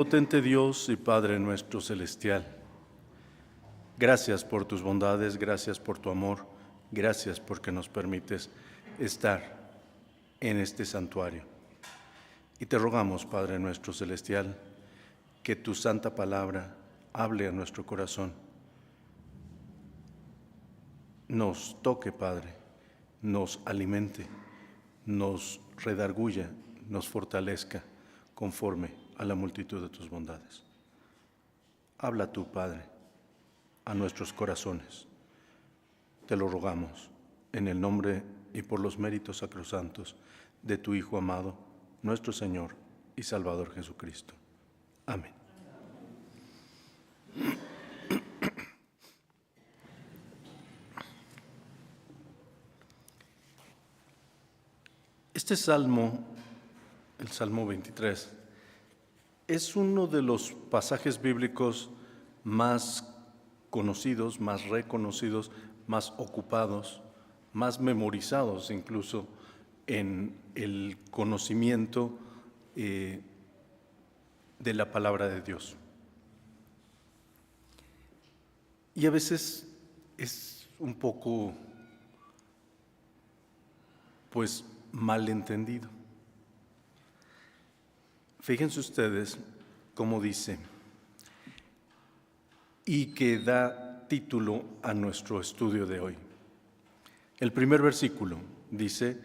Potente Dios y Padre nuestro celestial, gracias por tus bondades, gracias por tu amor, gracias porque nos permites estar en este santuario. Y te rogamos, Padre nuestro celestial, que tu santa palabra hable a nuestro corazón. Nos toque, Padre, nos alimente, nos redarguya, nos fortalezca conforme a la multitud de tus bondades. Habla tú, Padre, a nuestros corazones. Te lo rogamos en el nombre y por los méritos sacrosantos de tu Hijo amado, nuestro Señor y Salvador Jesucristo. Amén. Este salmo, el Salmo 23, es uno de los pasajes bíblicos más conocidos, más reconocidos, más ocupados, más memorizados incluso en el conocimiento de la palabra de Dios. Y a veces es un poco, malentendido. Fíjense ustedes cómo dice, y que da título a nuestro estudio de hoy. El primer versículo dice: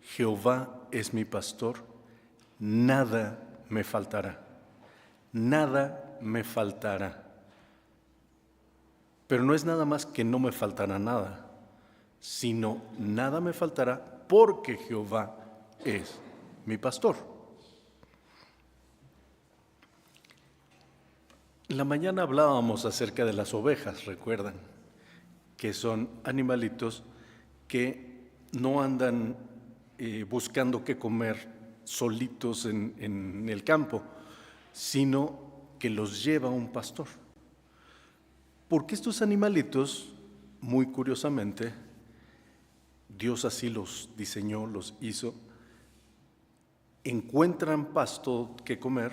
Jehová es mi pastor, nada me faltará, nada me faltará. Pero no es nada más que no me faltará nada, sino nada me faltará porque Jehová es mi pastor. En la mañana hablábamos acerca de las ovejas, recuerdan, que son animalitos que no andan buscando qué comer solitos en el campo, sino que los lleva un pastor. Porque estos animalitos, muy curiosamente, Dios así los diseñó, los hizo, encuentran pasto que comer,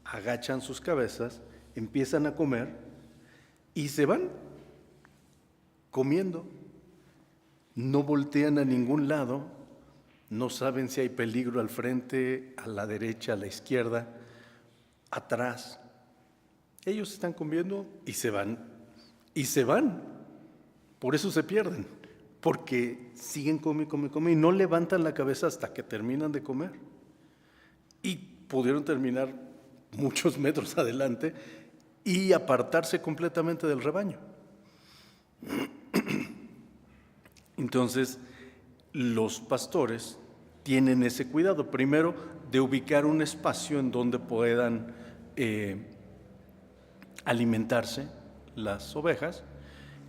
agachan sus cabezas, empiezan a comer y se van comiendo. No voltean a ningún lado, no saben si hay peligro al frente, a la derecha, a la izquierda, atrás. Ellos están comiendo y se van. Y se van. Por eso se pierden. Porque siguen comiendo y no levantan la cabeza hasta que terminan de comer. Y pudieron terminar muchos metros adelante y apartarse completamente del rebaño. Entonces, los pastores tienen ese cuidado, primero, de ubicar un espacio en donde puedan alimentarse las ovejas,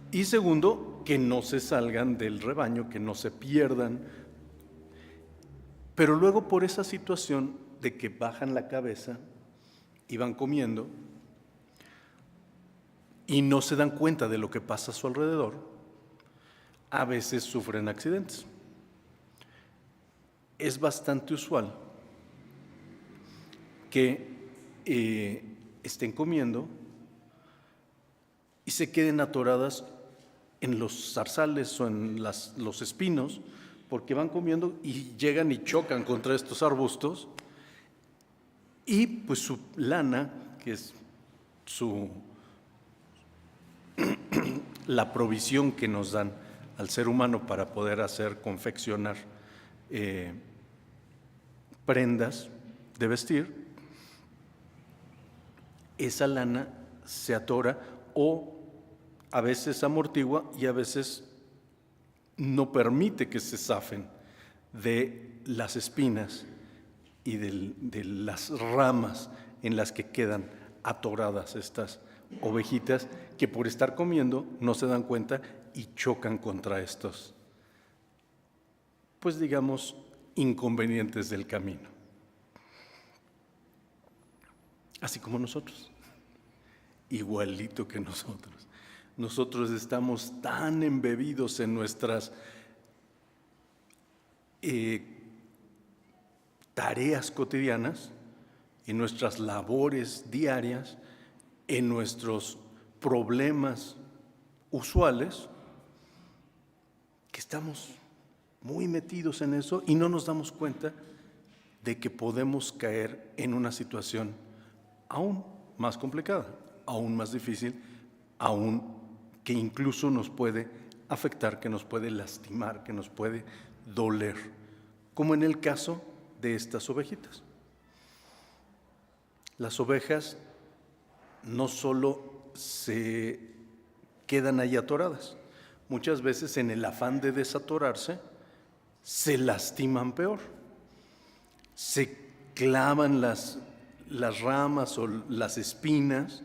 y segundo, que no se salgan del rebaño, que no se pierdan. Pero luego, por esa situación de que bajan la cabeza y van comiendo y no se dan cuenta de lo que pasa a su alrededor, a veces sufren accidentes. Es bastante usual que estén comiendo y se queden atoradas en los zarzales o en los espinos, porque van comiendo y llegan y chocan contra estos arbustos, y pues su lana, que es la provisión que nos dan al ser humano para poder confeccionar prendas de vestir, esa lana se atora o a veces amortigua y a veces no permite que se zafen de las espinas y de las ramas en las que quedan atoradas estas ovejitas, que por estar comiendo no se dan cuenta y chocan contra estos, inconvenientes del camino. Así como nosotros, igualito que nosotros. Nosotros estamos tan embebidos en nuestras tareas cotidianas en nuestras labores diarias, en nuestros problemas usuales, que estamos muy metidos en eso y no nos damos cuenta de que podemos caer en una situación aún más complicada, aún más difícil, aún que incluso nos puede afectar, que nos puede lastimar, que nos puede doler, como en el caso de estas ovejitas. Las ovejas no solo se quedan ahí atoradas, muchas veces en el afán de desatorarse, se lastiman peor. Se clavan las ramas o las espinas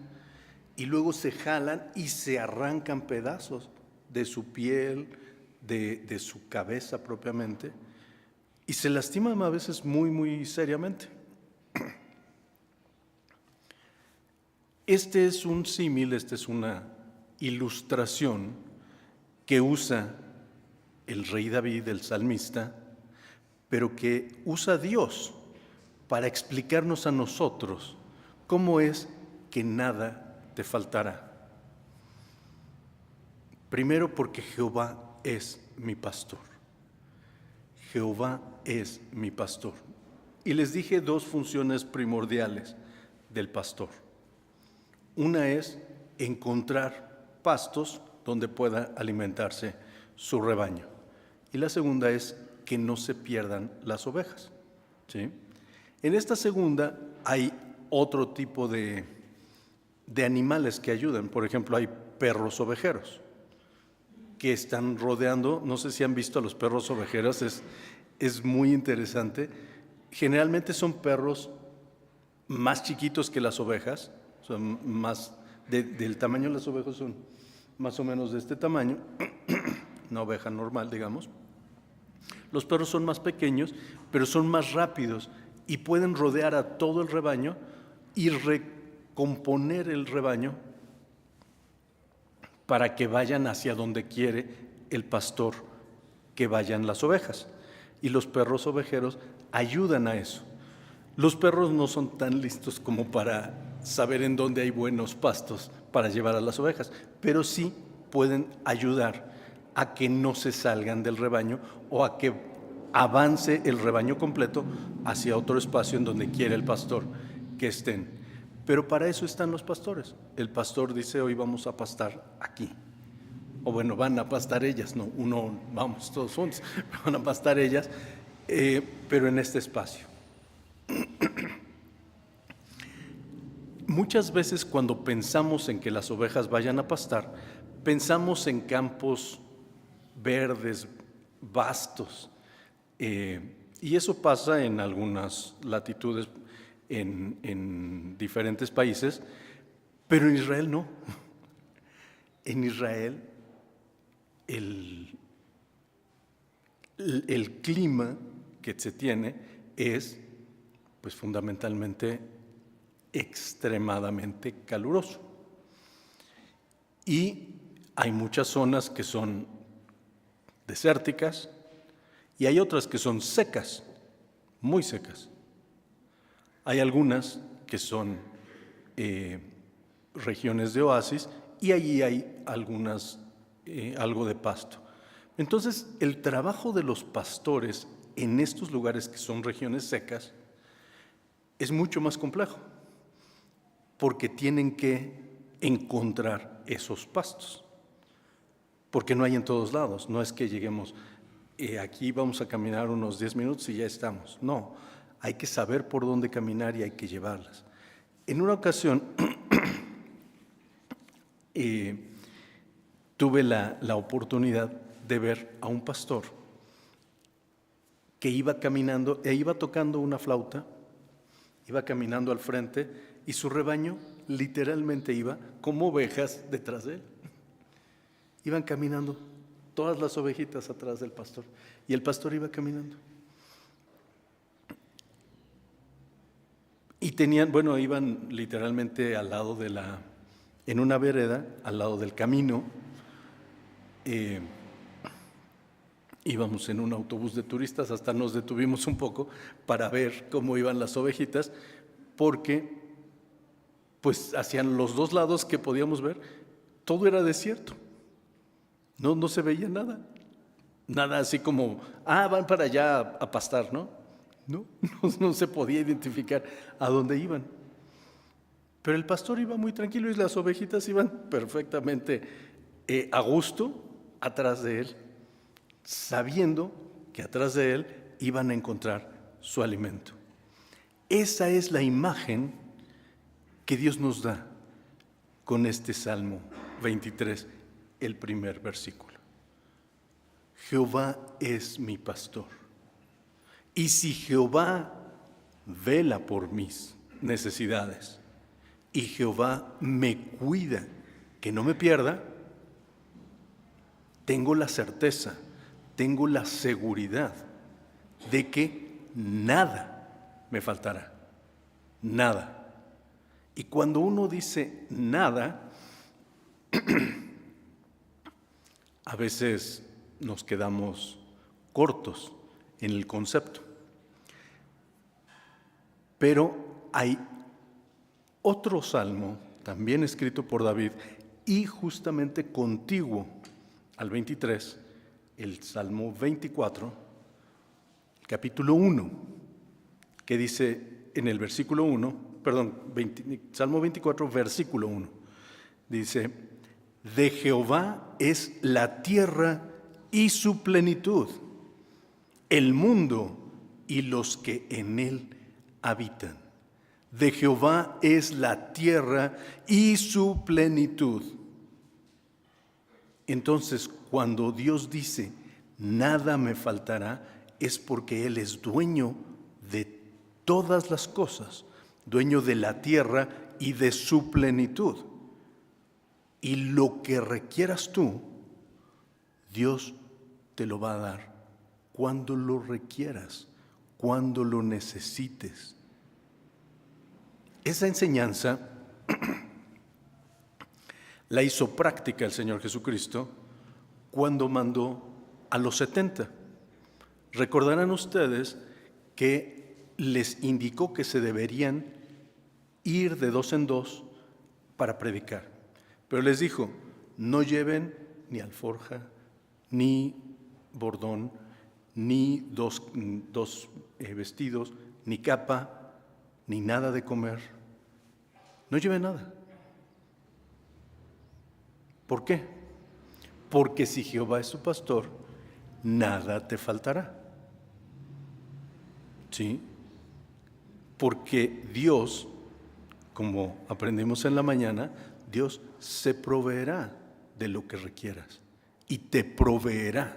y luego se jalan y se arrancan pedazos de su piel, de su cabeza propiamente, y se lastiman a veces muy, muy seriamente. Este es un símil, esta es una ilustración que usa el rey David, el salmista, pero que usa Dios para explicarnos a nosotros cómo es que nada te faltará. Primero, porque Jehová es mi pastor. Jehová es mi pastor. Y les dije dos funciones primordiales del pastor. Una es encontrar pastos donde pueda alimentarse su rebaño. Y la segunda es que no se pierdan las ovejas, ¿sí? En esta segunda hay otro tipo de animales que ayudan. Por ejemplo, hay perros ovejeros que están rodeando. No sé si han visto a los perros ovejeros, es muy interesante. Generalmente son perros más chiquitos que las ovejas, son más del tamaño de las ovejas, son más o menos de este tamaño, una oveja normal, digamos. Los perros son más pequeños, pero son más rápidos y pueden rodear a todo el rebaño y recomponer el rebaño para que vayan hacia donde quiere el pastor que vayan las ovejas. Y los perros ovejeros ayudan a eso. Los perros no son tan listos como para saber en dónde hay buenos pastos para llevar a las ovejas, pero sí pueden ayudar a que no se salgan del rebaño o a que avance el rebaño completo hacia otro espacio en donde quiere el pastor que estén. Pero para eso están los pastores. El pastor dice: hoy vamos a pastar aquí. O bueno, van a pastar ellas, no, vamos todos juntos, van a pastar ellas, pero en este espacio. Muchas veces cuando pensamos en que las ovejas vayan a pastar, pensamos en campos verdes, vastos, y eso pasa en algunas latitudes, en diferentes países, pero en Israel no. En Israel el clima que se tiene es, pues, fundamentalmente extremadamente caluroso. Y hay muchas zonas que son desérticas y hay otras que son secas, muy secas. Hay algunas que son regiones de oasis y allí hay algunas, algo de pasto. Entonces, el trabajo de los pastores en estos lugares que son regiones secas es mucho más complejo, porque tienen que encontrar esos pastos, porque no hay en todos lados. No es que lleguemos, aquí vamos a caminar unos 10 minutos y ya estamos. No, hay que saber por dónde caminar y hay que llevarlas. En una ocasión tuve la oportunidad de ver a un pastor que iba caminando e iba tocando una flauta, iba caminando al frente y su rebaño literalmente iba como ovejas detrás de él. Iban caminando todas las ovejitas atrás del pastor y el pastor iba caminando. Y iban literalmente al lado en una vereda, al lado del camino. Íbamos en un autobús de turistas, hasta nos detuvimos un poco para ver cómo iban las ovejitas, porque pues hacían los dos lados que podíamos ver, todo era desierto. No se veía nada. Nada así como, van para allá a pastar, ¿no? No se podía identificar a dónde iban. Pero el pastor iba muy tranquilo y las ovejitas iban perfectamente a gusto atrás de él, sabiendo que atrás de él iban a encontrar su alimento. Esa es la imagen que Dios nos da con este Salmo 23, el primer versículo. Jehová es mi pastor. Y si Jehová vela por mis necesidades y Jehová me cuida que no me pierda, tengo la certeza, tengo la seguridad de que nada me faltará. Nada. Y cuando uno dice nada, a veces nos quedamos cortos en el concepto. Pero hay otro salmo, también escrito por David, y justamente contiguo al 23, el Salmo 24, capítulo 1, que dice en el versículo 1, Salmo 24, versículo 1, dice: de Jehová es la tierra y su plenitud, el mundo y los que en él habitan. De Jehová es la tierra y su plenitud. Entonces, cuando Dios dice, nada me faltará, es porque Él es dueño de todas las cosas, dueño de la tierra y de su plenitud. Y lo que requieras tú, Dios te lo va a dar cuando lo requieras, cuando lo necesites. Esa enseñanza la hizo práctica el Señor Jesucristo cuando mandó a los 70. Recordarán ustedes que les indicó que se deberían ir de 2 en 2 para predicar. Pero les dijo, no lleven ni alforja, ni bordón, ni dos vestidos, ni capa, ni nada de comer. No lleven nada. ¿Por qué? Porque si Jehová es su pastor, nada te faltará. ¿Sí? Porque Dios, como aprendimos en la mañana, Dios se proveerá de lo que requieras y te proveerá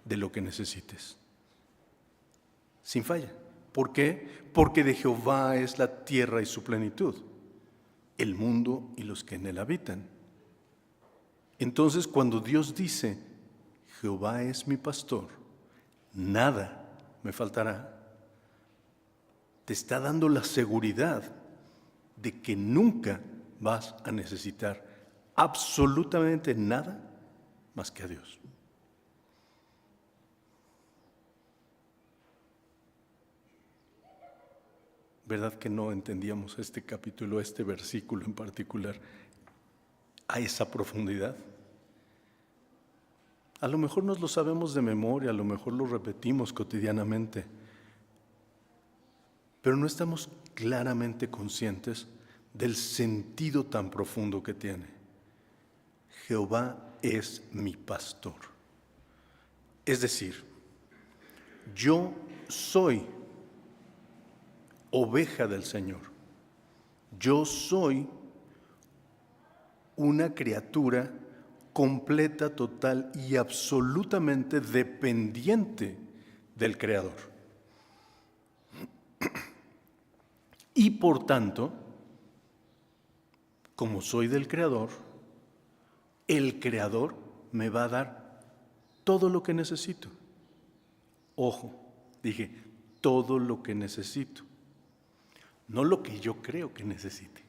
de lo que necesites. Sin falla. ¿Por qué? Porque de Jehová es la tierra y su plenitud, el mundo y los que en él habitan. Entonces, cuando Dios dice, Jehová es mi pastor, nada me faltará, te está dando la seguridad de que nunca vas a necesitar absolutamente nada más que a Dios. ¿Verdad que no entendíamos este capítulo, este versículo en particular, a esa profundidad? A lo mejor nos lo sabemos de memoria, a lo mejor lo repetimos cotidianamente, pero no estamos claramente conscientes del sentido tan profundo que tiene. Jehová es mi pastor. Es decir, yo soy oveja del Señor. Yo soy una criatura completa, total y absolutamente dependiente del Creador. Y por tanto, como soy del Creador, el Creador me va a dar todo lo que necesito. Ojo, dije, todo lo que necesito. No lo que yo creo que necesite.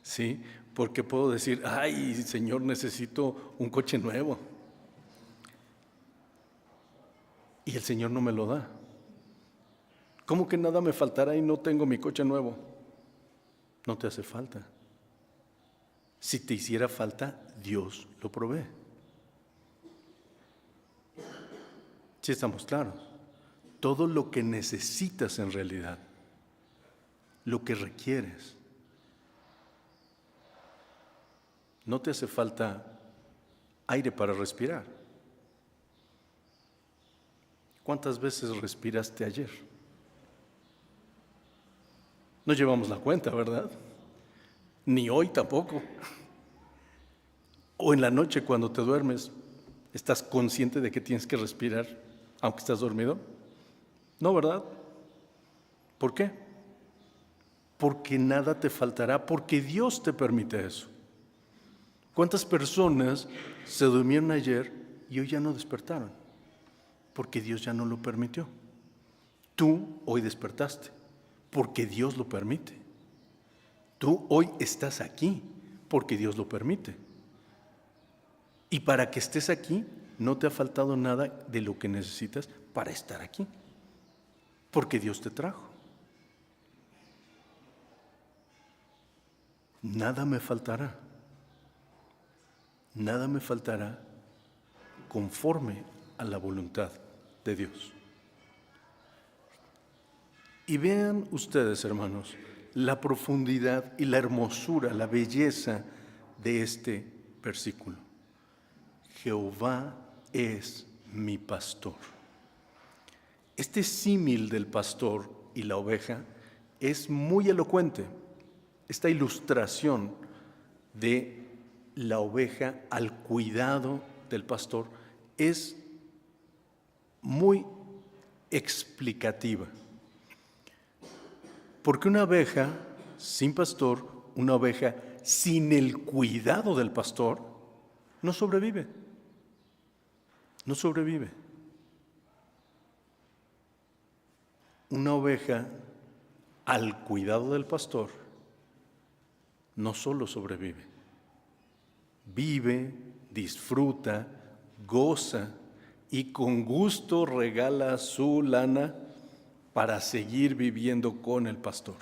¿Sí? Porque puedo decir, ay, Señor, necesito un coche nuevo. Y el Señor no me lo da. ¿Cómo que nada me faltará y no tengo mi coche nuevo? No te hace falta. Si te hiciera falta, Dios lo provee. Si estamos claros, todo lo que necesitas en realidad, lo que requieres, no te hace falta aire para respirar. ¿Cuántas veces respiraste ayer? No llevamos la cuenta, ¿verdad? Ni hoy tampoco. O en la noche cuando te duermes, ¿estás consciente de que tienes que respirar aunque estás dormido? No, ¿verdad? ¿Por qué? Porque nada te faltará, porque Dios te permite eso. ¿Cuántas personas se durmieron ayer y hoy ya no despertaron? Porque Dios ya no lo permitió. Tú hoy despertaste, porque Dios lo permite. Tú hoy estás aquí, porque Dios lo permite. Y para que estés aquí, no te ha faltado nada de lo que necesitas para estar aquí, porque Dios te trajo. Nada me faltará. Nada me faltará conforme a la voluntad de Dios. Y vean ustedes, hermanos, la profundidad y la hermosura, la belleza de este versículo. Jehová es mi pastor. Este símil del pastor y la oveja es muy elocuente. Esta ilustración de la oveja al cuidado del pastor es muy explicativa. Porque una oveja sin pastor, una oveja sin el cuidado del pastor, no sobrevive. No sobrevive. Una oveja al cuidado del pastor no solo sobrevive, vive, disfruta, goza y con gusto regala su lana para seguir viviendo con el pastor.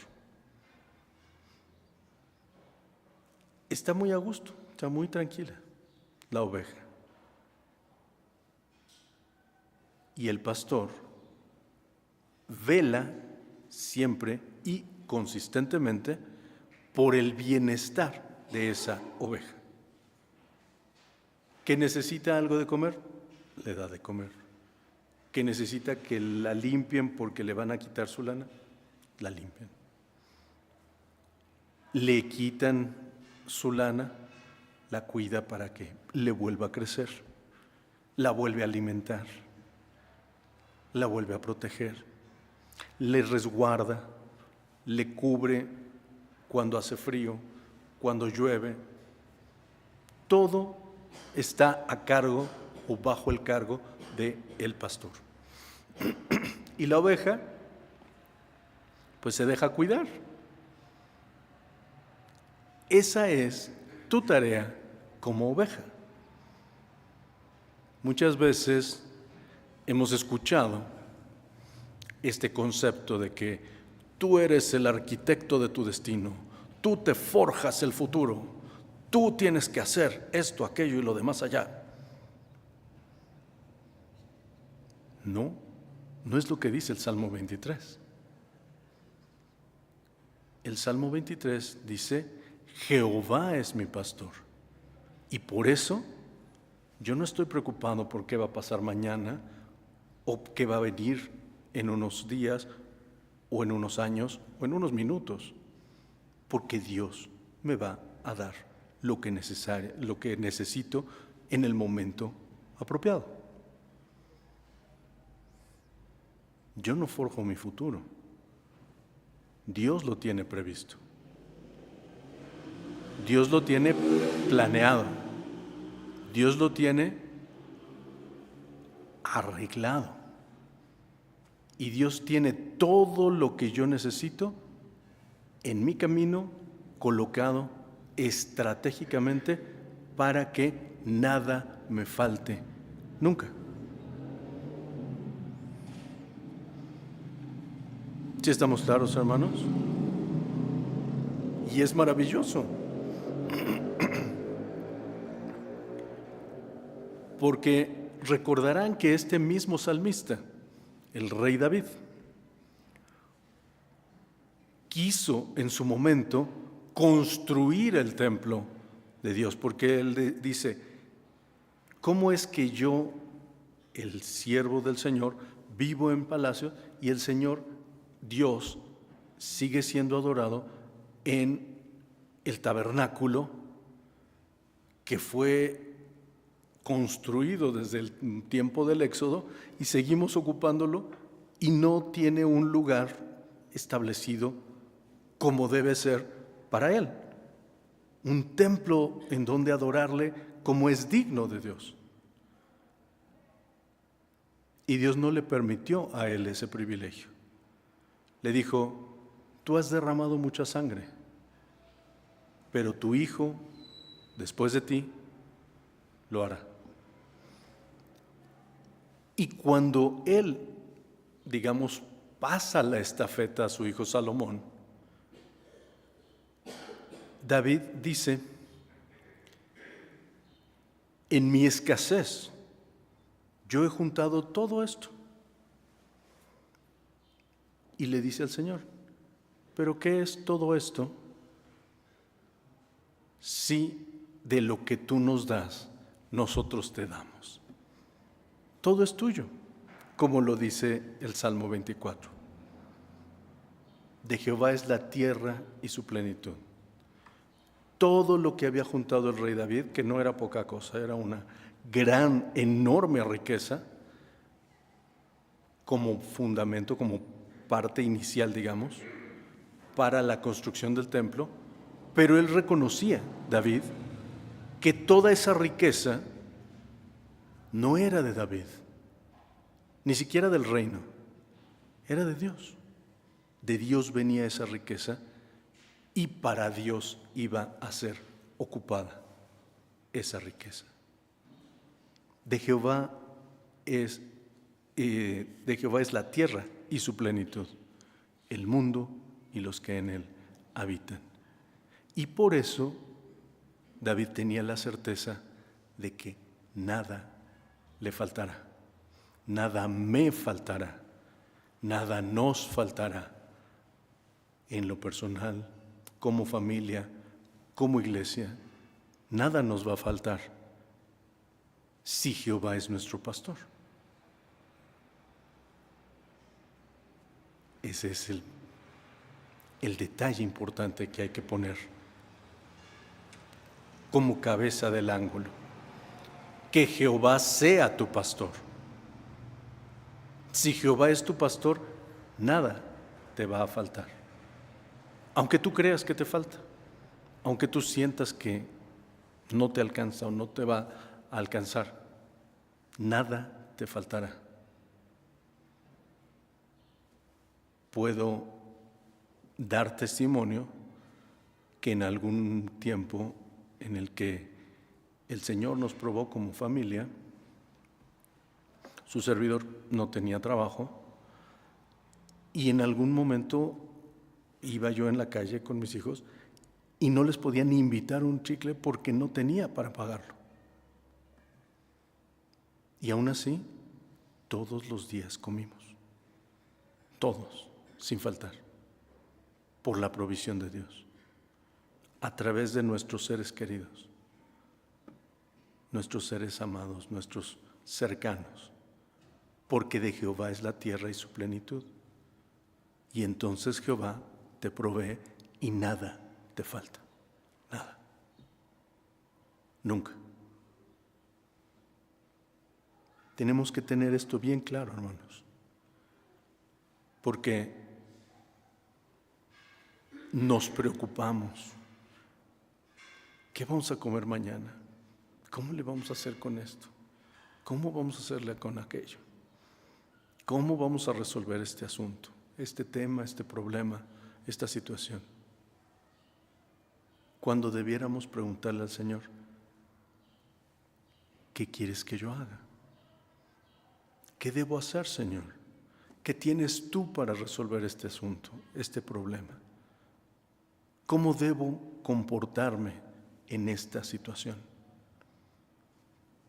Está muy a gusto, está muy tranquila la oveja. Y el pastor vela siempre y consistentemente por el bienestar de esa oveja. ¿Que necesita algo de comer? Le da de comer. ¿Que necesita que la limpien porque le van a quitar su lana? La limpian. Le quitan su lana, la cuida para que le vuelva a crecer, la vuelve a alimentar, la vuelve a proteger, le resguarda, le cubre cuando hace frío, cuando llueve. Todo está a cargo o bajo el cargo del pastor. Y la oveja, pues se deja cuidar. Esa es tu tarea como oveja. Muchas veces hemos escuchado este concepto de que tú eres el arquitecto de tu destino, tú te forjas el futuro, tú tienes que hacer esto, aquello y lo demás allá. No, no es lo que dice el Salmo 23. El Salmo 23 dice: Jehová es mi pastor. Y por eso yo no estoy preocupado por qué va a pasar mañana o qué va a venir en unos días o en unos años o en unos minutos, porque Dios me va a dar lo que necesito en el momento apropiado. Yo no forjo mi futuro. Dios lo tiene previsto. Dios lo tiene planeado. Dios lo tiene arreglado. Y Dios tiene todo lo que yo necesito en mi camino, colocado estratégicamente para que nada me falte nunca. ¿Sí estamos claros, hermanos? y es maravilloso. Porque recordarán que este mismo salmista, el rey David, quiso en su momento construir el templo de Dios, porque él dice: ¿cómo es que yo, el siervo del Señor, vivo en palacio y el Señor, Dios, sigue siendo adorado en el tabernáculo que fue construido desde el tiempo del Éxodo y seguimos ocupándolo y no tiene un lugar establecido como debe ser para Él? Un templo en donde adorarle como es digno de Dios. Y Dios no le permitió a él ese privilegio. Le dijo: tú has derramado mucha sangre, pero tu hijo, después de ti, lo hará. Y cuando él, digamos, pasa la estafeta a su hijo Salomón, David dice: en mi escasez yo he juntado todo esto. Y le dice al Señor: ¿pero qué es todo esto si de lo que tú nos das, nosotros te damos? Todo es tuyo, como lo dice el Salmo 24. De Jehová es la tierra y su plenitud. Todo lo que había juntado el rey David, que no era poca cosa, era una gran, enorme riqueza, como fundamento, como parte inicial, digamos, para la construcción del templo. Pero él reconocía, David, que toda esa riqueza no era de David, ni siquiera del reino, era de Dios. De Dios venía esa riqueza y para Dios iba a ser ocupada esa riqueza. De Jehová es la tierra y su plenitud, el mundo y los que en él habitan. Y por eso David tenía la certeza de que nada le faltará, nada me faltará, nada nos faltará en lo personal, como familia, como iglesia. Nada nos va a faltar si Jehová es nuestro pastor. Ese es el detalle importante que hay que poner como cabeza del ángulo. Que Jehová sea tu pastor. Si Jehová es tu pastor, nada te va a faltar. Aunque tú creas que te falta, aunque tú sientas que no te alcanza o no te va a alcanzar, nada te faltará. Puedo dar testimonio que en algún tiempo en el que el Señor nos probó como familia, su servidor no tenía trabajo y en algún momento iba yo en la calle con mis hijos y no les podía ni invitar un chicle porque no tenía para pagarlo. Y aún así, todos los días comimos, todos, sin faltar, por la provisión de Dios, a través de nuestros seres queridos, nuestros seres amados, nuestros cercanos, porque de Jehová es la tierra y su plenitud. Y entonces Jehová te provee y nada te falta, nada, nunca. Tenemos que tener esto bien claro, hermanos, porque nos preocupamos. ¿Qué vamos a comer mañana? ¿Cómo le vamos a hacer con esto? ¿Cómo vamos a hacerle con aquello? ¿Cómo vamos a resolver este asunto, este tema, este problema, esta situación? Cuando debiéramos preguntarle al Señor: ¿qué quieres que yo haga? ¿Qué debo hacer, Señor? ¿Qué tienes tú para resolver este asunto, este problema? ¿Cómo debo comportarme en esta situación?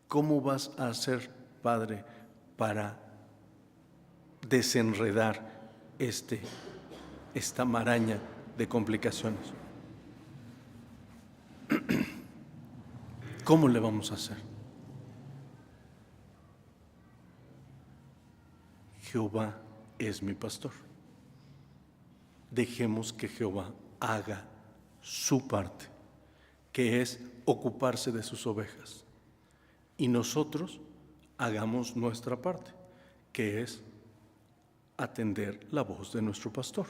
¿Cómo vas a hacer, Padre, para desenredar esta maraña de complicaciones? ¿Cómo le vamos a hacer? Jehová es mi pastor. Dejemos que Jehová haga su parte, que es ocuparse de sus ovejas, y nosotros hagamos nuestra parte, que es atender la voz de nuestro pastor.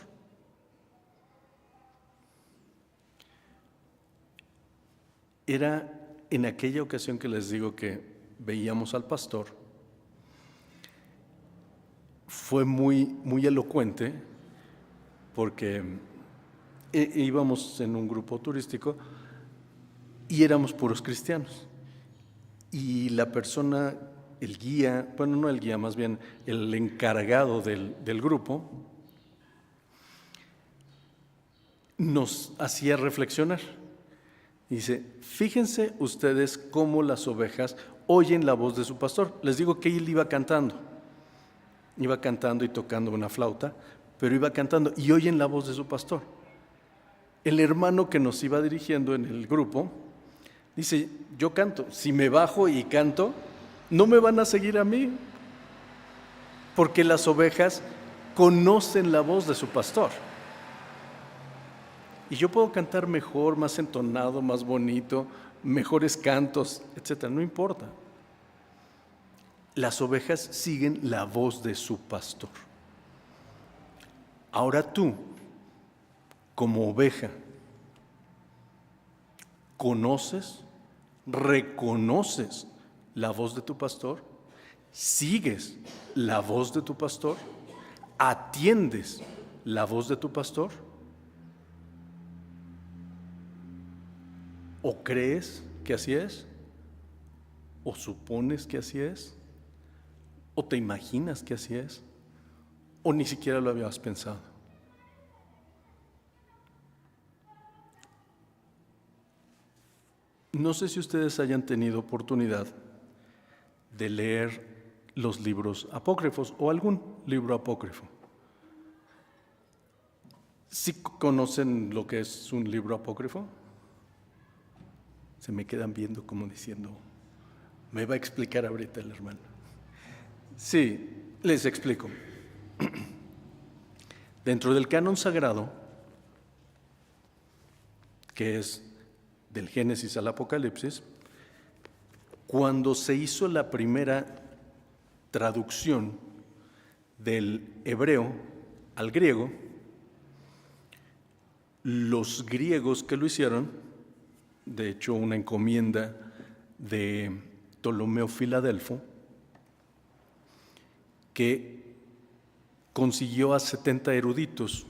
Era en aquella ocasión que les digo que veíamos al pastor, fue muy elocuente, porque íbamos en un grupo turístico y éramos puros cristianos. Y la persona, el guía, bueno, no el guía, más bien el encargado del grupo, nos hacía reflexionar. Dice, fíjense ustedes cómo las ovejas oyen la voz de su pastor. Les digo que él iba cantando y tocando una flauta, pero iba cantando y oyen la voz de su pastor. El hermano que nos iba dirigiendo en el grupo dice, yo canto, si me bajo y canto, no me van a seguir a mí, porque las ovejas conocen la voz de su pastor. Y yo puedo cantar mejor, más entonado, más bonito, mejores cantos, etcétera, no importa. Las ovejas siguen la voz de su pastor. Ahora tú, como oveja, ¿conoces, reconoces la voz de tu pastor? ¿Sigues la voz de tu pastor? ¿Atiendes la voz de tu pastor? ¿O crees que así es? ¿O supones que así es? ¿O te imaginas que así es? ¿O ni siquiera lo habías pensado? No sé si ustedes hayan tenido oportunidad de leer los libros apócrifos o algún libro apócrifo. ¿Sí conocen lo que es un libro apócrifo? Se me quedan viendo como diciendo, me va a explicar ahorita el hermano. Sí, les explico. Dentro del canon sagrado, que es del Génesis al Apocalipsis, cuando se hizo la primera traducción del hebreo al griego, los griegos que lo hicieron, de hecho una encomienda de Ptolomeo Filadelfo, que consiguió a 70 eruditos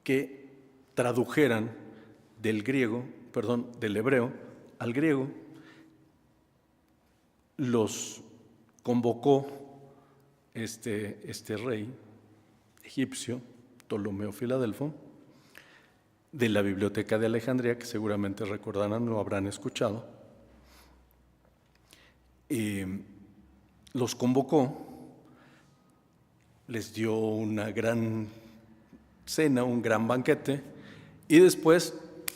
que tradujeran del hebreo al griego, los convocó este rey egipcio, Ptolomeo Filadelfo, de la Biblioteca de Alejandría, que seguramente recordarán o habrán escuchado. Los convocó, les dio una gran cena, un gran banquete, y después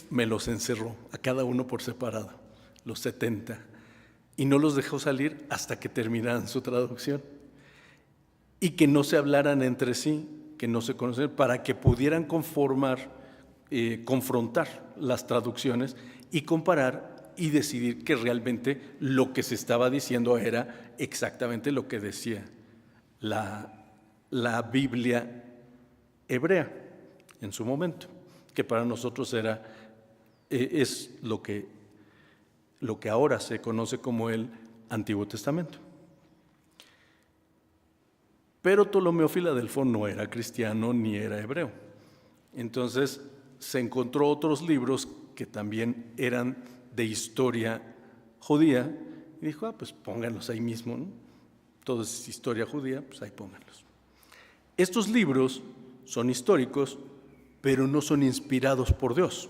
me los encerró a cada uno por separado, los 70, y no los dejó salir hasta que terminaran su traducción, y que no se hablaran entre sí, que no se conocieran, para que pudieran confrontar las traducciones y comparar y decidir que realmente lo que se estaba diciendo era exactamente lo que decía la Biblia hebrea en su momento, que para nosotros es lo que ahora se conoce como el Antiguo Testamento. Pero Ptolomeo Filadelfo no era cristiano ni era hebreo. Entonces se encontró otros libros que también eran de historia judía y dijo, pues pónganlos ahí mismo, ¿no? Todo es historia judía, pues ahí pónganlos. Estos libros son históricos, pero no son inspirados por Dios.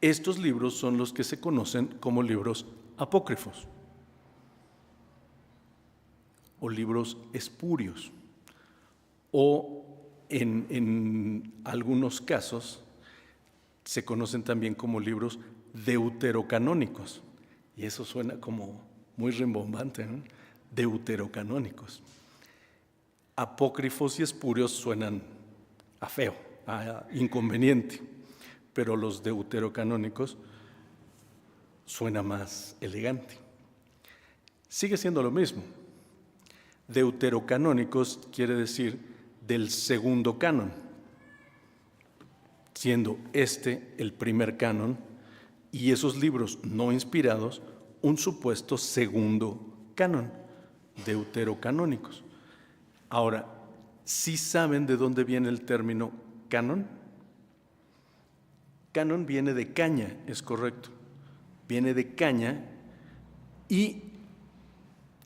Estos libros son los que se conocen como libros apócrifos o libros espurios, o en algunos casos se conocen también como libros deuterocanónicos, y eso suena como muy rimbombante, ¿no? Deuterocanónicos. Apócrifos y espurios suenan a feo, a inconveniente, pero los deuterocanónicos suena más elegante. Sigue siendo lo mismo. Deuterocanónicos quiere decir del segundo canon, siendo este el primer canon y esos libros no inspirados un supuesto segundo canon, deuterocanónicos. Ahora, ¿sí saben de dónde viene el término canon? Canon viene de caña, es correcto. Viene de caña. ¿Y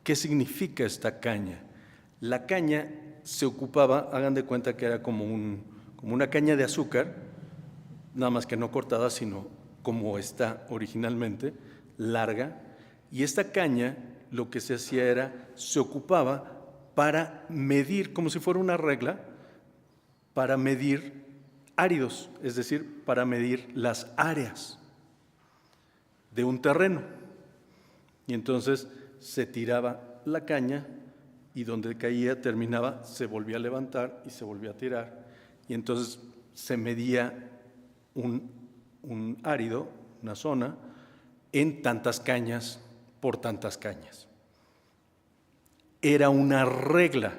qué significa esta caña? La caña se ocupaba, hagan de cuenta que era como una caña de azúcar, nada más que no cortada, sino como está originalmente, larga. Y esta caña lo que se hacía era, se ocupaba para medir, como si fuera una regla, para medir áridos, es decir, para medir las áreas de un terreno. Y entonces se tiraba la caña y donde caía, terminaba, se volvía a levantar y se volvía a tirar. Y entonces se medía un árido, una zona, en tantas cañas por tantas cañas. Era una regla.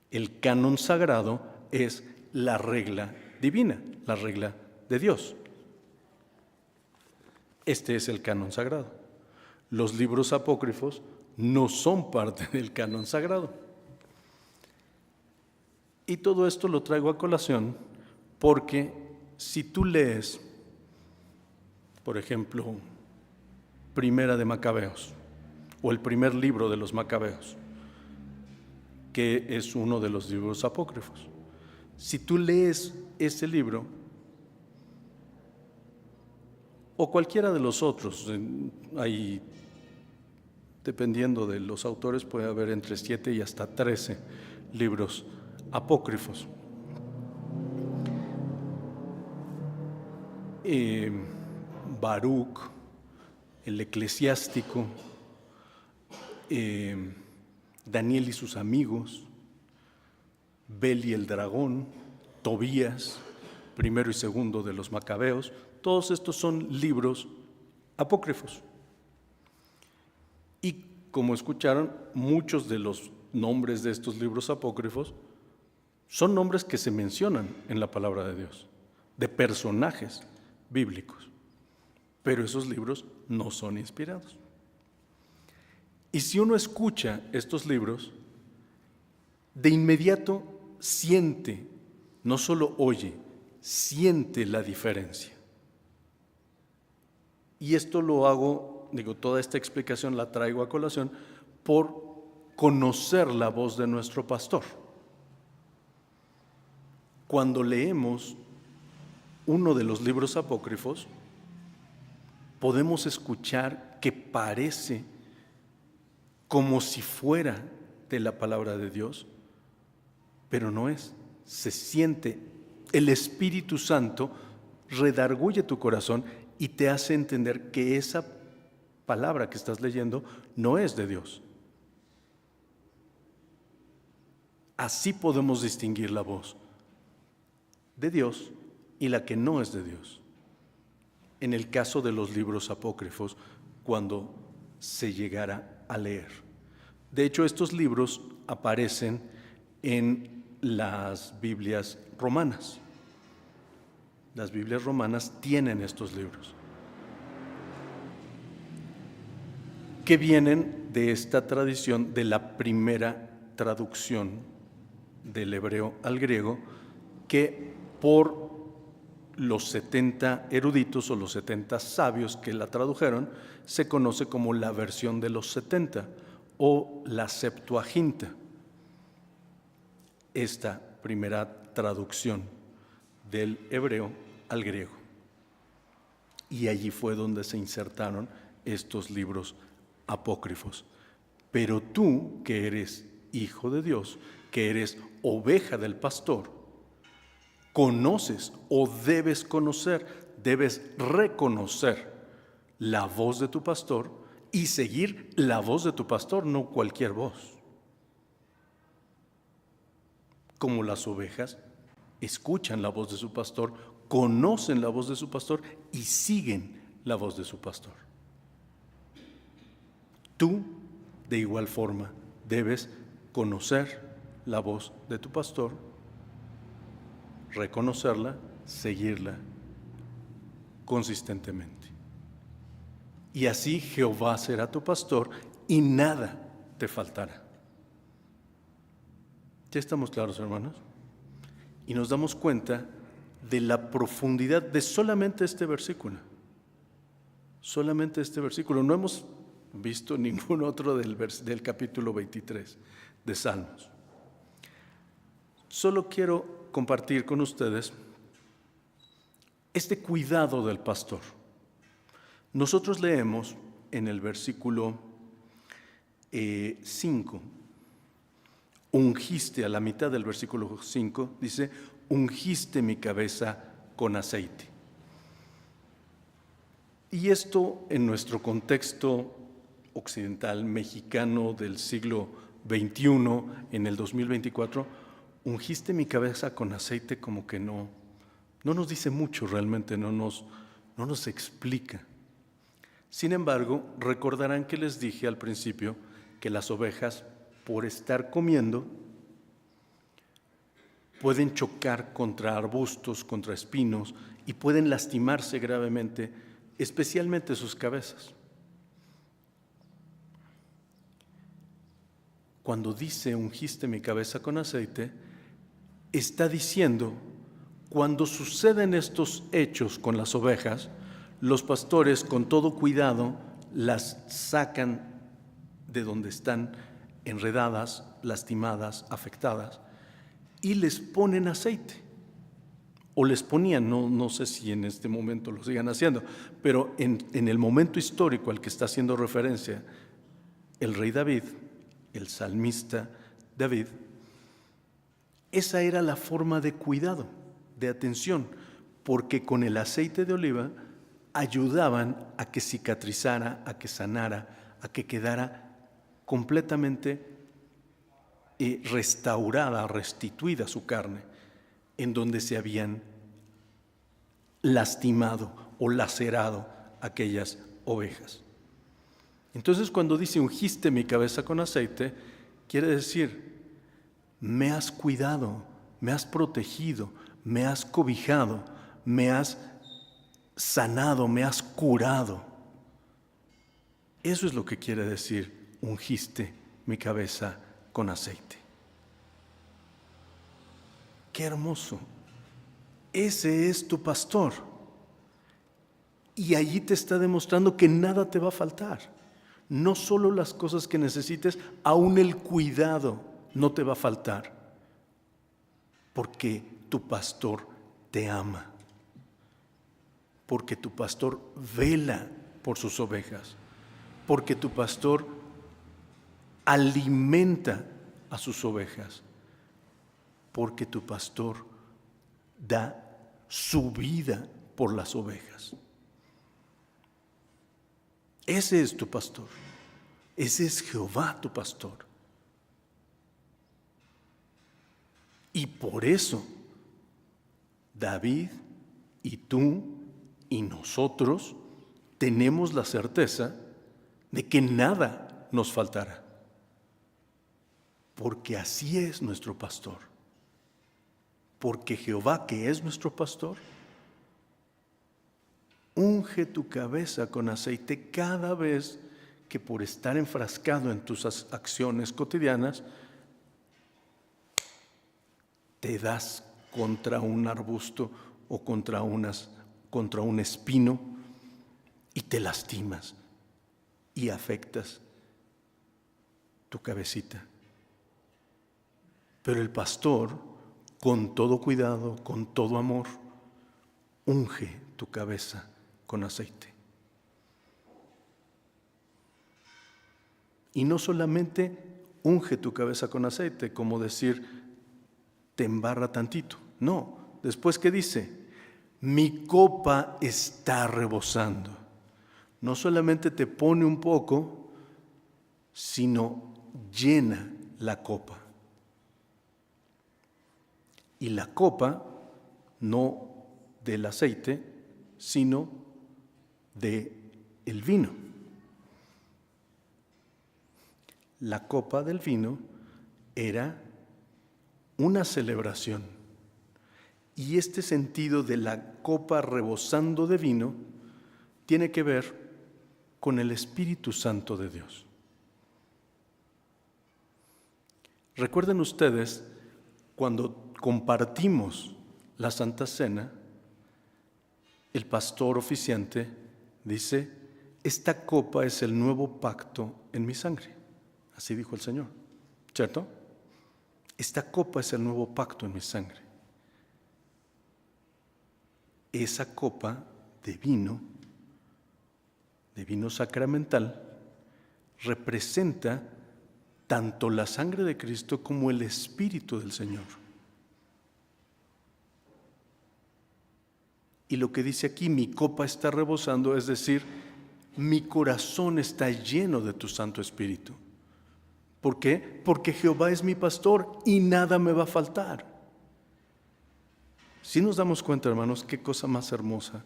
El canon sagrado es la regla divina, la regla de Dios. Este es el canon sagrado. Los libros apócrifos no son parte del canon sagrado. Y todo esto lo traigo a colación porque si tú lees, por ejemplo, Primera de Macabeos, o el primer libro de los Macabeos, que es uno de los libros apócrifos, si tú lees ese libro, o cualquiera de los otros, hay, dependiendo de los autores, puede haber entre 7 y hasta 13 libros apócrifos. Baruch, el Eclesiástico, Daniel y sus amigos, Bel y el dragón, Tobías, primero y segundo de los Macabeos, todos estos son libros apócrifos. Y como escucharon, muchos de los nombres de estos libros apócrifos son nombres que se mencionan en la palabra de Dios, de personajes bíblicos, pero esos libros no son inspirados. Y si uno escucha estos libros, de inmediato siente, no solo oye, siente la diferencia. Y esto lo hago, toda esta explicación la traigo a colación por conocer la voz de nuestro pastor. Cuando leemos uno de los libros apócrifos, podemos escuchar que parece como si fuera de la palabra de Dios, pero no es. Se siente, el Espíritu Santo redarguye tu corazón y te hace entender que esa palabra que estás leyendo no es de Dios. Así podemos distinguir la voz de Dios y la que no es de Dios. En el caso de los libros apócrifos, cuando se llegara a leer. De hecho, estos libros aparecen en las Biblias romanas. Las Biblias romanas tienen estos libros, que vienen de esta tradición de la primera traducción del hebreo al griego, que por los 70 eruditos o los 70 sabios que la tradujeron, se conoce como la versión de los 70 o la Septuaginta. Esta primera traducción del hebreo al griego. Y allí fue donde se insertaron estos libros apócrifos. Pero tú, que eres hijo de Dios, que eres oveja del pastor, conoces o debes conocer, debes reconocer la voz de tu pastor y seguir la voz de tu pastor, no cualquier voz. Como las ovejas escuchan la voz de su pastor, conocen la voz de su pastor y siguen la voz de su pastor. Tú, de igual forma, debes conocer la voz de tu pastor, reconocerla, seguirla consistentemente. Y así Jehová será tu pastor y nada te faltará. ¿Ya estamos claros, hermanos? Y nos damos cuenta de la profundidad de solamente este versículo. Solamente este versículo. No hemos visto ningún otro del capítulo 23 de Salmos. Solo quiero compartir con ustedes este cuidado del pastor. Nosotros leemos en el versículo 5, ungiste, a la mitad del versículo 5, dice, ungiste mi cabeza con aceite. Y esto en nuestro contexto occidental mexicano del siglo XXI, en el 2024, ungiste mi cabeza con aceite como que no nos dice mucho realmente, no nos explica. Sin embargo, recordarán que les dije al principio que las ovejas, por estar comiendo, pueden chocar contra arbustos, contra espinos y pueden lastimarse gravemente, especialmente sus cabezas. Cuando dice ungiste mi cabeza con aceite, está diciendo, cuando suceden estos hechos con las ovejas, los pastores con todo cuidado las sacan de donde están enredadas, lastimadas, afectadas, y les ponen aceite. O les ponían, no sé si en este momento lo sigan haciendo, pero en el momento histórico al que está haciendo referencia el rey David, el salmista David, esa era la forma de cuidado, de atención, porque con el aceite de oliva ayudaban a que cicatrizara, a que sanara, a que quedara completamente restaurada, restituida su carne, en donde se habían lastimado o lacerado aquellas ovejas. Entonces, cuando dice ungiste mi cabeza con aceite, quiere decir, me has cuidado, me has protegido, me has cobijado, me has sanado, me has curado. Eso es lo que quiere decir, ungiste mi cabeza con aceite. Qué hermoso. Ese es tu pastor. Y allí te está demostrando que nada te va a faltar. No solo las cosas que necesites, aún el cuidado no te va a faltar. Porque tu pastor te ama. Porque tu pastor vela por sus ovejas. Porque tu pastor alimenta a sus ovejas. Porque tu pastor da su vida por las ovejas. Ese es tu pastor. Ese es Jehová tu pastor. Y por eso David y tú y nosotros tenemos la certeza de que nada nos faltará. Porque así es nuestro pastor. Porque Jehová, que es nuestro pastor, unge tu cabeza con aceite cada vez que por estar enfrascado en tus acciones cotidianas, te das contra un arbusto o contra un espino y te lastimas y afectas tu cabecita. Pero el pastor, con todo cuidado, con todo amor, unge tu cabeza con aceite. Y no solamente unge tu cabeza con aceite, como decir, te embarra tantito. No, después ¿qué dice? Mi copa está rebosando. No solamente te pone un poco, sino llena la copa. Y la copa, no del aceite, sino del vino. La copa del vino era una celebración. Y este sentido de la copa rebosando de vino tiene que ver con el Espíritu Santo de Dios. Recuerden ustedes, cuando compartimos la Santa Cena, el pastor oficiante dice, esta copa es el nuevo pacto en mi sangre. Así dijo el Señor, ¿cierto? Esta copa es el nuevo pacto en mi sangre. Esa copa de vino sacramental, representa tanto la sangre de Cristo como el Espíritu del Señor. Y lo que dice aquí, mi copa está rebosando, es decir, mi corazón está lleno de tu Santo Espíritu. ¿Por qué? Porque Jehová es mi pastor y nada me va a faltar. Si nos damos cuenta, hermanos, qué cosa más hermosa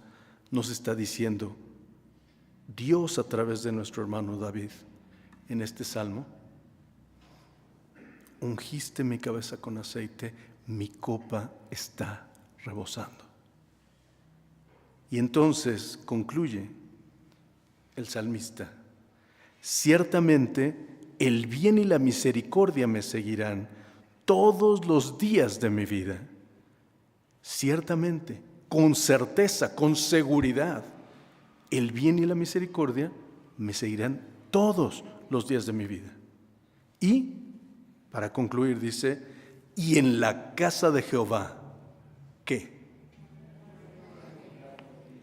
nos está diciendo Dios a través de nuestro hermano David en este salmo. Ungiste mi cabeza con aceite, mi copa está rebosando. Y entonces concluye el salmista, ciertamente el bien y la misericordia me seguirán todos los días de mi vida. Ciertamente, con certeza, con seguridad, el bien y la misericordia me seguirán todos los días de mi vida. Y, para concluir, dice, y en la casa de Jehová, ¿qué?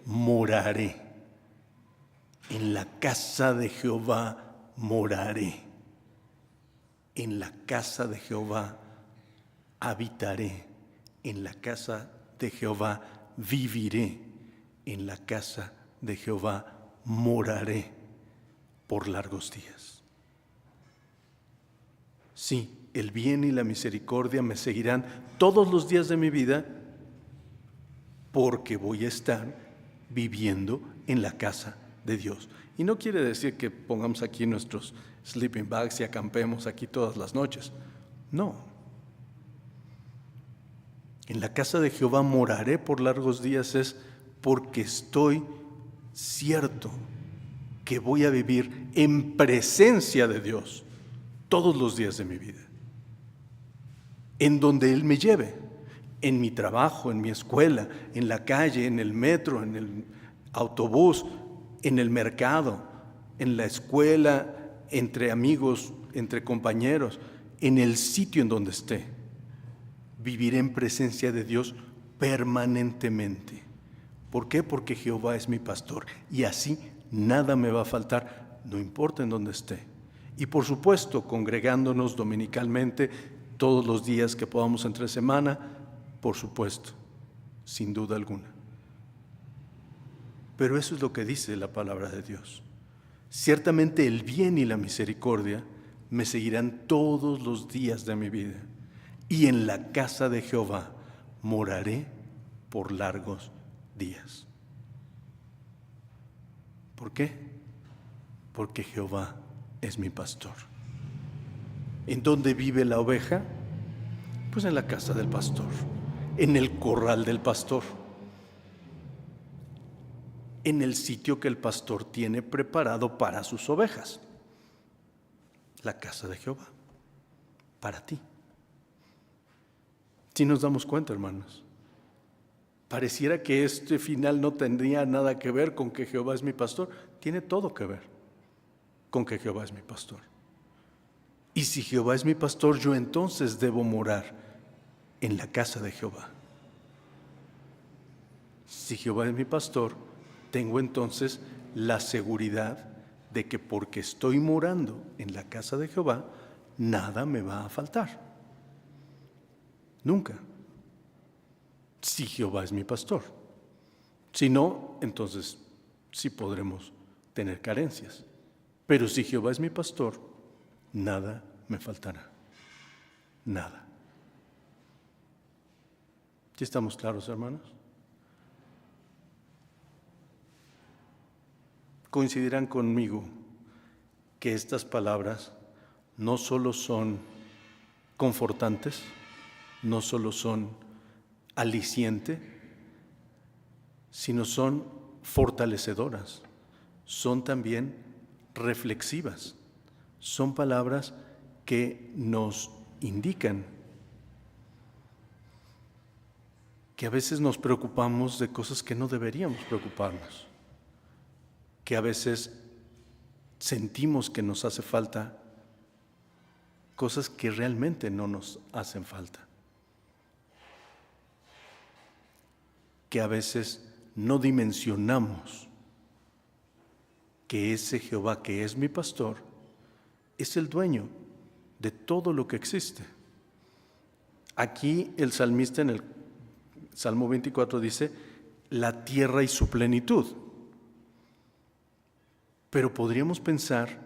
Moraré. En la casa de Jehová moraré. En la casa de Jehová habitaré. En la casa de Jehová viviré. En la casa de Jehová moraré por largos días. Sí, el bien y la misericordia me seguirán todos los días de mi vida, porque voy a estar viviendo en la casa de Dios. Y no quiere decir que pongamos aquí nuestros sleeping bags y acampemos aquí todas las noches. No. En la casa de Jehová moraré por largos días es porque estoy cierto que voy a vivir en presencia de Dios todos los días de mi vida. En donde Él me lleve, en mi trabajo, en mi escuela, en la calle, en el metro, en el autobús, en el mercado, en la escuela, entre amigos, entre compañeros, en el sitio en donde esté. Viviré en presencia de Dios permanentemente. ¿Por qué? Porque Jehová es mi pastor y así nada me va a faltar, no importa en dónde esté. Y por supuesto, congregándonos dominicalmente todos los días que podamos entre semana, por supuesto, sin duda alguna. Pero eso es lo que dice la palabra de Dios. Ciertamente el bien y la misericordia me seguirán todos los días de mi vida, y en la casa de Jehová moraré por largos días. ¿Por qué? Porque Jehová es mi pastor. ¿En dónde vive la oveja? Pues en la casa del pastor, en el corral del pastor, en el sitio que el pastor tiene preparado para sus ovejas. La casa de Jehová, para ti. Si nos damos cuenta, hermanos, pareciera que este final no tendría nada que ver con que Jehová es mi pastor. Tiene todo que ver con que Jehová es mi pastor. Y si Jehová es mi pastor, yo entonces debo morar en la casa de Jehová. Si Jehová es mi pastor, tengo entonces la seguridad de que porque estoy morando en la casa de Jehová, nada me va a faltar. Nunca. Si Jehová es mi pastor. Si no, entonces sí podremos tener carencias. Pero si Jehová es mi pastor, nada me faltará. Nada. ¿Sí estamos claros, hermanos? Coincidirán conmigo que estas palabras no solo son confortantes, no solo son aliciente, sino son fortalecedoras, son también reflexivas, son palabras que nos indican que a veces nos preocupamos de cosas que no deberíamos preocuparnos, que a veces sentimos que nos hace falta cosas que realmente no nos hacen falta, que a veces no dimensionamos que ese Jehová que es mi pastor es el dueño de todo lo que existe. Aquí el salmista en el Salmo 24 dice, la tierra y su plenitud. Pero podríamos pensar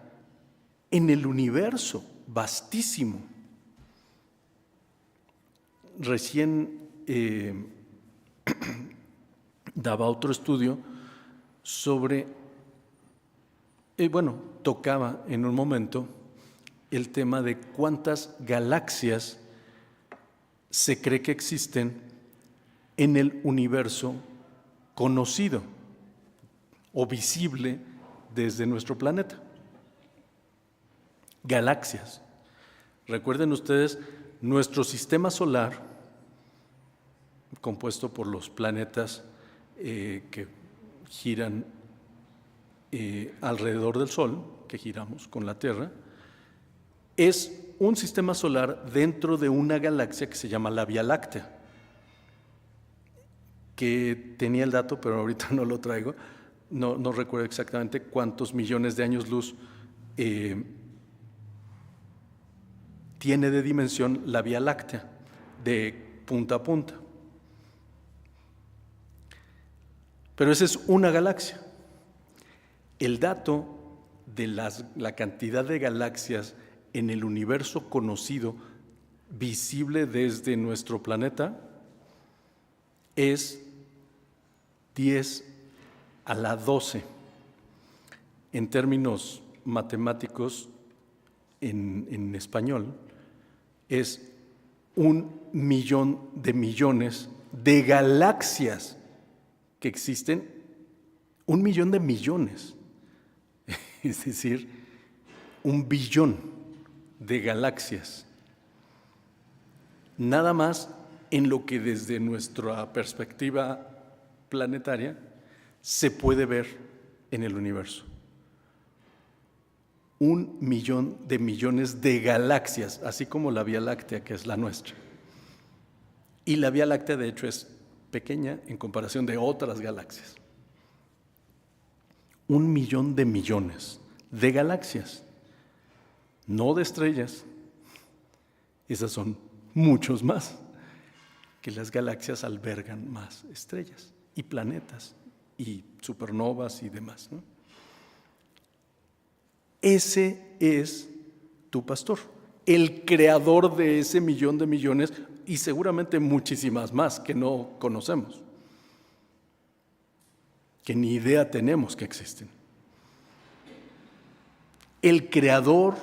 en el universo vastísimo. Recién daba otro estudio sobre, tocaba en un momento el tema de cuántas galaxias se cree que existen en el universo conocido o visible desde nuestro planeta. Galaxias. Recuerden ustedes, nuestro sistema solar, compuesto por los planetas que giran alrededor del Sol, que giramos con la Tierra, es un sistema solar dentro de una galaxia que se llama la Vía Láctea, que tenía el dato, pero ahorita no lo traigo, no recuerdo exactamente cuántos millones de años luz tiene de dimensión la Vía Láctea, de punta a punta. Pero esa es una galaxia. El dato de la cantidad de galaxias en el universo conocido, visible desde nuestro planeta, es 10 a la 12. En términos matemáticos, en español, es 1.000.000 de millones de galaxias que existen, 1.000.000 de millones, es decir, 1.000.000.000 de galaxias. Nada más en lo que desde nuestra perspectiva planetaria se puede ver en el universo. 1.000.000 de millones de galaxias, así como la Vía Láctea, que es la nuestra. Y la Vía Láctea, de hecho, es pequeña en comparación de otras galaxias. 1.000.000 de millones de galaxias, no de estrellas. Esas son muchos más, que las galaxias albergan más estrellas y planetas y supernovas y demás, ¿no? Ese es tu pastor, el creador de ese 1.000.000 de millones y seguramente muchísimas más que no conocemos, que ni idea tenemos que existen. El creador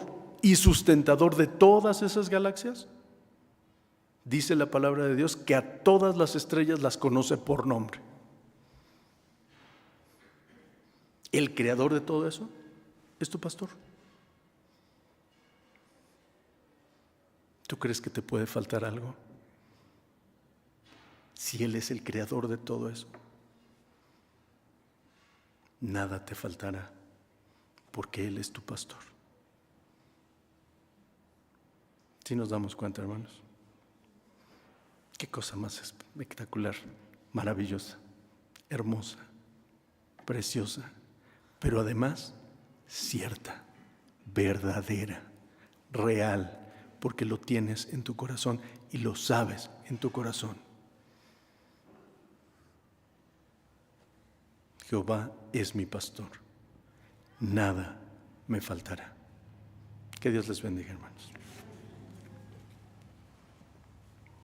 y sustentador de todas esas galaxias, dice la palabra de Dios que a todas las estrellas las conoce por nombre. El creador de todo eso es tu pastor. ¿Tú crees que te puede faltar algo? Si Él es el creador de todo eso, nada te faltará, porque Él es tu pastor. ¿Sí nos damos cuenta, hermanos? Qué cosa más espectacular, maravillosa. hermosa, preciosa, pero además cierta, verdadera, real, porque lo tienes en tu corazón y lo sabes en tu corazón. Jehová es mi pastor, nada me faltará. Que Dios les bendiga, hermanos.